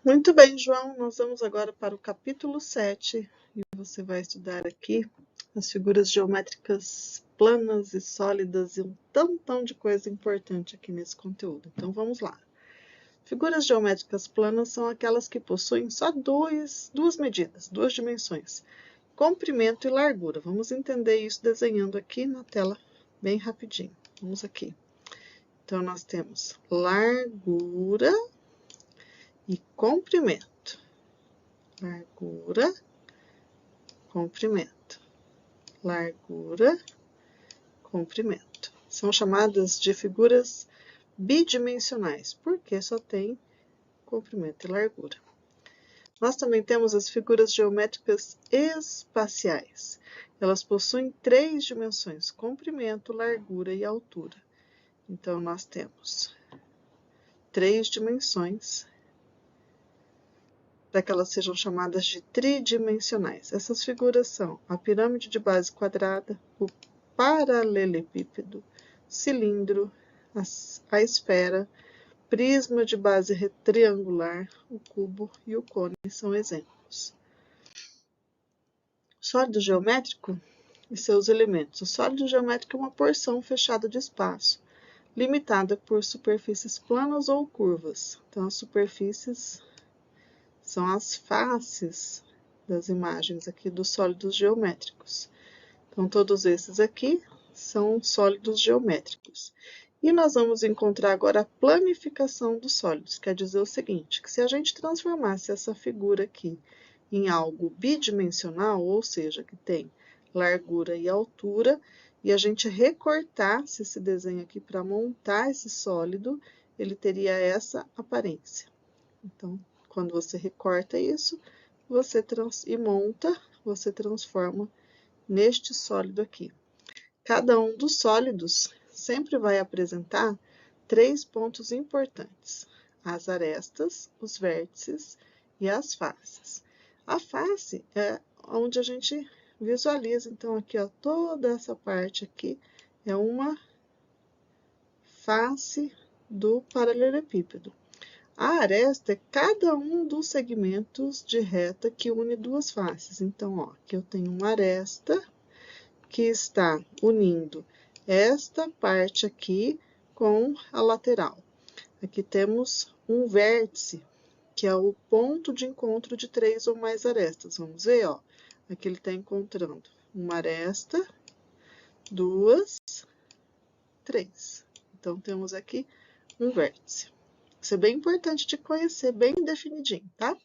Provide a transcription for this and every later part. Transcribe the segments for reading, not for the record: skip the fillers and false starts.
Muito bem, João, nós vamos agora para o capítulo 7 e você vai estudar aqui as figuras geométricas planas e sólidas e um tantão de coisa importante aqui nesse conteúdo. Então vamos lá. Figuras geométricas planas são aquelas que possuem só duas medidas, duas dimensões, comprimento e largura. Vamos entender isso desenhando aqui na tela bem rapidinho. Vamos aqui. Então nós temos largura e comprimento. Largura, comprimento. Largura, comprimento. São chamadas de figuras bidimensionais, porque só tem comprimento e largura. Nós também temos as figuras geométricas espaciais. Elas possuem 3 dimensões, comprimento, largura e altura. Então, nós temos 3 dimensões para que elas sejam chamadas de tridimensionais. Essas figuras são a pirâmide de base quadrada, o paralelepípedo, cilindro, a esfera, prisma de base triangular, o cubo e o cone são exemplos. Sólido geométrico e seus elementos. O sólido geométrico é uma porção fechada de espaço, limitada por superfícies planas ou curvas. Então, as superfícies são as faces das imagens aqui dos sólidos geométricos. Então, todos esses aqui são sólidos geométricos. E nós vamos encontrar agora a planificação dos sólidos. Quer dizer o seguinte, que se a gente transformasse essa figura aqui em algo bidimensional, ou seja, que tem largura e altura, e a gente recortasse esse desenho aqui para montar esse sólido, ele teria essa aparência. Então, quando você recorta isso, e monta, você transforma neste sólido aqui. Cada um dos sólidos sempre vai apresentar 3 pontos importantes: as arestas, os vértices e as faces. A face é onde a gente visualiza, então, aqui, ó, toda essa parte aqui é uma face do paralelepípedo. A aresta é cada um dos segmentos de reta que une duas faces. Então, ó, aqui eu tenho uma aresta que está unindo esta parte aqui com a lateral. Aqui temos um vértice, que é o ponto de encontro de 3 ou mais arestas. Vamos ver, ó. Aqui ele está encontrando uma aresta, 2, 3. Então, temos aqui um vértice. Isso é bem importante de conhecer, bem definidinho, tá?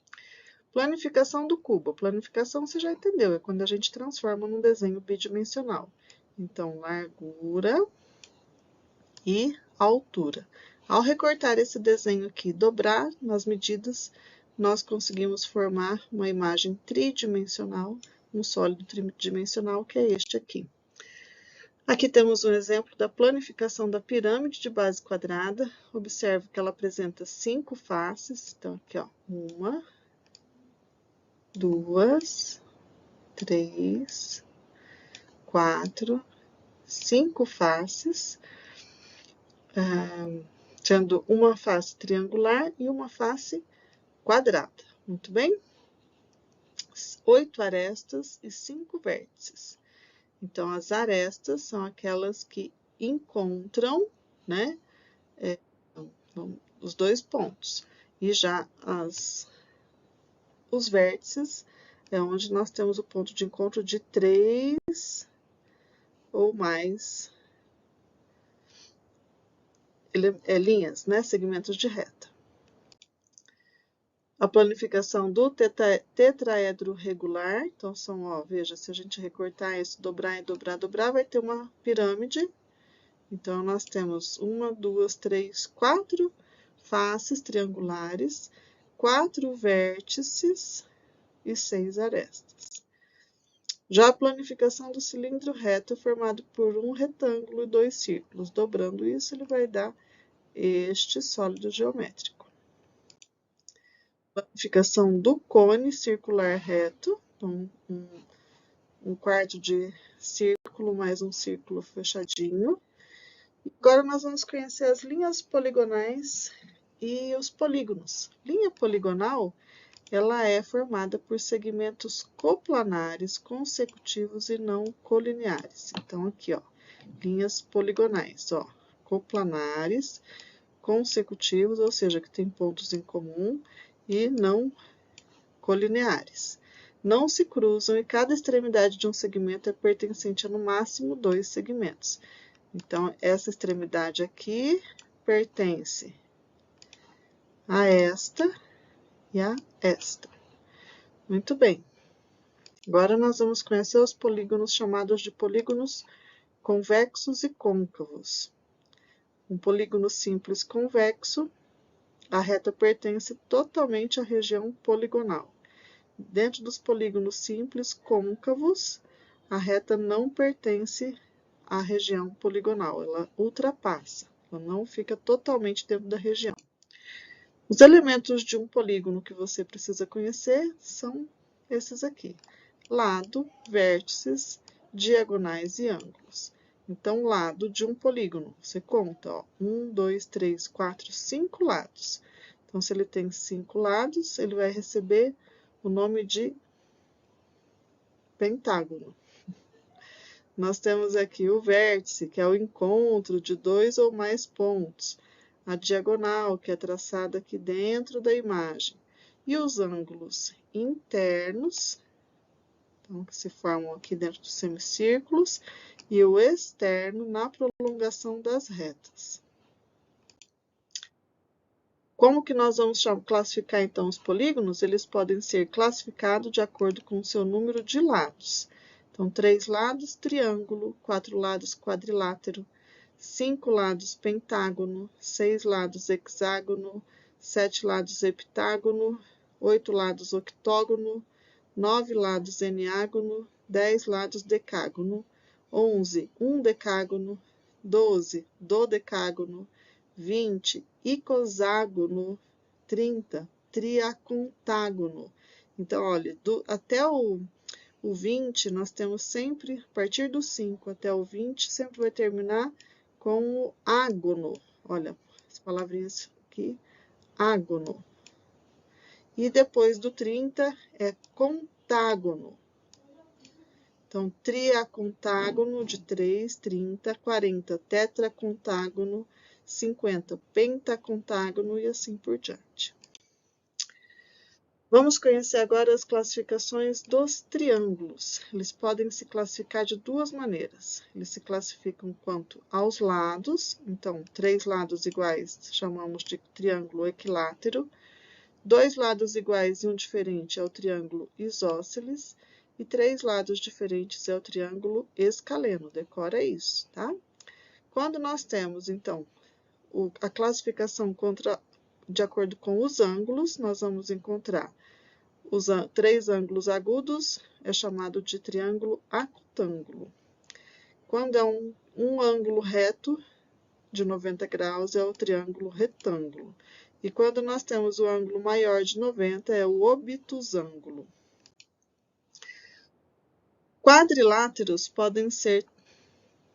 Planificação do cubo. A planificação você já entendeu, é quando a gente transforma num desenho bidimensional. Então, largura e altura. Ao recortar esse desenho aqui, dobrar nas medidas, nós conseguimos formar uma imagem tridimensional, um sólido tridimensional, que é este aqui. Aqui temos um exemplo da planificação da pirâmide de base quadrada. Observe que ela apresenta 5 faces. Então, aqui, ó, 1, 2, 3, 4, 5 faces, sendo uma face triangular e uma face quadrada. Muito bem? 8 arestas e 5 vértices. Então, as arestas são aquelas que encontram, né, os 2 pontos. E já os vértices é onde nós temos o ponto de encontro de 3 ou mais linhas, né, segmentos de reta. A planificação do tetraedro regular, então são, ó, veja, se a gente recortar isso, dobrar e dobrar, dobrar, vai ter uma pirâmide. Então, nós temos 1, 2, 3, 4 faces triangulares, 4 vértices e 6 arestas. Já a planificação do cilindro reto é formado por um retângulo e 2 círculos. Dobrando isso, ele vai dar este sólido geométrico. Planificação do cone circular reto, então, um quarto de círculo mais um círculo fechadinho. Agora nós vamos conhecer as linhas poligonais e os polígonos. Linha poligonal, ela é formada por segmentos coplanares, consecutivos e não colineares. Então, aqui, ó, linhas poligonais, ó, coplanares, consecutivos, ou seja, que tem pontos em comum, e não colineares. Não se cruzam e cada extremidade de um segmento é pertencente a no máximo 2 segmentos. Então, essa extremidade aqui pertence a esta e a esta. Muito bem. Agora nós vamos conhecer os polígonos chamados de polígonos convexos e côncavos. Um polígono simples convexo, a reta pertence totalmente à região poligonal. Dentro dos polígonos simples côncavos, a reta não pertence à região poligonal, ela ultrapassa, ela não fica totalmente dentro da região. Os elementos de um polígono que você precisa conhecer são esses aqui: lado, vértices, diagonais e ângulos. Então, lado de um polígono, você conta, ó, 1, 2, 3, 4, 5 lados. Então, se ele tem 5 lados, ele vai receber o nome de pentágono. Nós temos aqui o vértice, que é o encontro de 2 ou mais pontos. A diagonal, que é traçada aqui dentro da imagem. E os ângulos internos, então, que se formam aqui dentro dos semicírculos, e o externo na prolongação das retas. Como que nós vamos classificar, então, os polígonos? Eles podem ser classificados de acordo com o seu número de lados. Então, 3 lados, triângulo, 4 lados, quadrilátero, 5 lados, pentágono, 6 lados, hexágono, 7 lados, heptágono, 8 lados, octógono, 9 lados, eneágono, 10 lados, decágono, 11, decágono, 12, dodecágono, 20, icoságono, 30, triacontágono. Então, olha, até o 20, nós temos sempre, a partir do 5 até o 20, sempre vai terminar com o ágono. Olha, as palavrinhas aqui, ágono. E depois do 30 é contágono. Então, triacontágono de 3, 30, 40, tetracontágono, 50, pentacontágono e assim por diante. Vamos conhecer agora as classificações dos triângulos. Eles podem se classificar de duas maneiras. Eles se classificam quanto aos lados, então, 3 lados iguais chamamos de triângulo equilátero, 2 lados iguais e um diferente é o triângulo isósceles, e 3 lados diferentes é o triângulo escaleno. Decora isso, tá? Quando nós temos, então, a classificação de acordo com os ângulos, nós vamos encontrar os 3 ângulos agudos, é chamado de triângulo acutângulo. Quando é um ângulo reto de 90 graus, é o triângulo retângulo. E quando nós temos o ângulo maior de 90, é o obtusângulo. Quadriláteros podem ser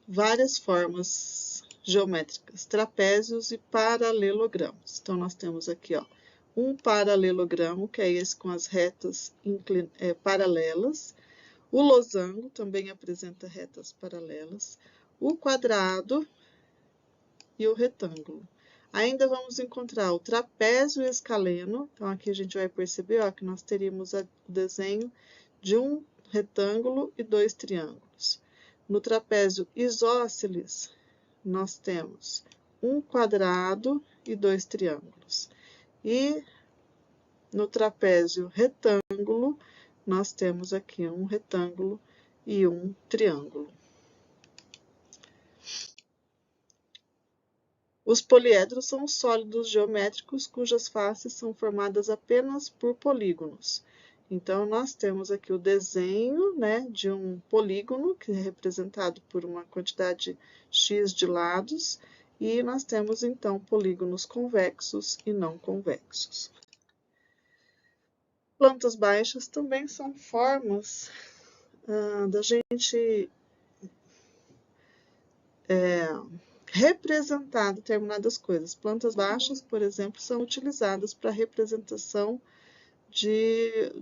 várias formas geométricas, trapézios e paralelogramos. Então, nós temos aqui, ó, um paralelogramo, que é esse com as retas paralelas. O losango também apresenta retas paralelas. O quadrado e o retângulo. Ainda vamos encontrar o trapézio escaleno. Então, aqui a gente vai perceber, ó, que nós teríamos o desenho de um retângulo e 2 triângulos. No trapézio isósceles, nós temos um quadrado e 2 triângulos. E no trapézio retângulo, nós temos aqui um retângulo e um triângulo. Os poliedros são sólidos geométricos cujas faces são formadas apenas por polígonos. Então, nós temos aqui o desenho, né, de um polígono, que é representado por uma quantidade X de lados, e nós temos, então, polígonos convexos e não convexos. Plantas baixas também são formas da gente representar determinadas coisas. Plantas baixas, por exemplo, são utilizadas para representação de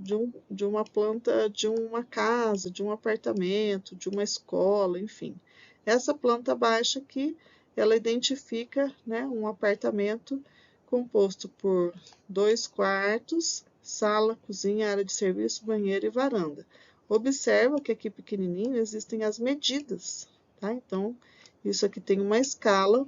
uma planta, de uma casa, de um apartamento, de uma escola, enfim. Essa planta baixa aqui, ela identifica, né, um apartamento composto por 2 quartos, sala, cozinha, área de serviço, banheiro e varanda. Observa que aqui pequenininho existem as medidas, tá? Então, isso aqui tem uma escala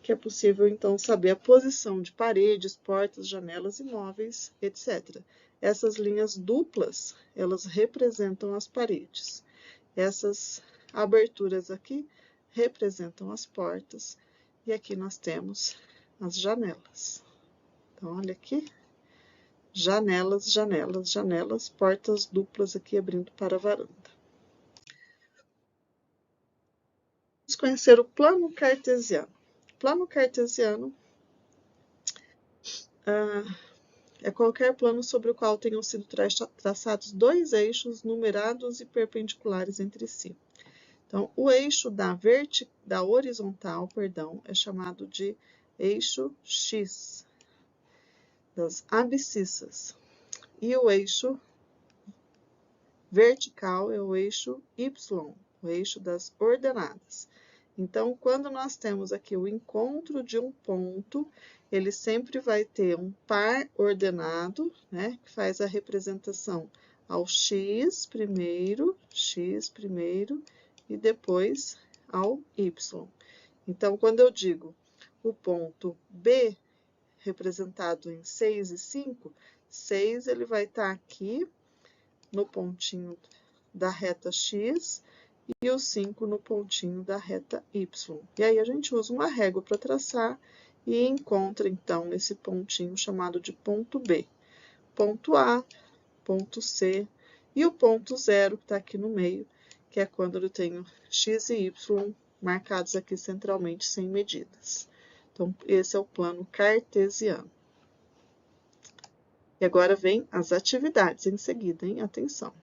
que é possível, então, saber a posição de paredes, portas, janelas e móveis, etc. Essas linhas duplas, elas representam as paredes. Essas aberturas aqui representam as portas. E aqui nós temos as janelas. Então, olha aqui. Janelas, janelas, janelas, portas duplas aqui abrindo para a varanda. Vamos conhecer o plano cartesiano. O plano cartesiano é qualquer plano sobre o qual tenham sido traçados 2 eixos numerados e perpendiculares entre si. Então, o eixo da horizontal, é chamado de eixo X, das abscissas. E o eixo vertical é o eixo Y, o eixo das ordenadas. Então, quando nós temos aqui o encontro de um ponto, ele sempre vai ter um par ordenado, né, que faz a representação ao x primeiro, e depois ao y. Então, quando eu digo o ponto B, representado em 6 e 5, 6 ele vai estar aqui no pontinho da reta x, e o 5 no pontinho da reta y. E aí a gente usa uma régua para traçar e encontra, então, esse pontinho chamado de ponto B. Ponto A, ponto C e o ponto zero, que está aqui no meio, que é quando eu tenho x e y marcados aqui centralmente sem medidas. Então, esse é o plano cartesiano. E agora vem as atividades em seguida, hein? Atenção.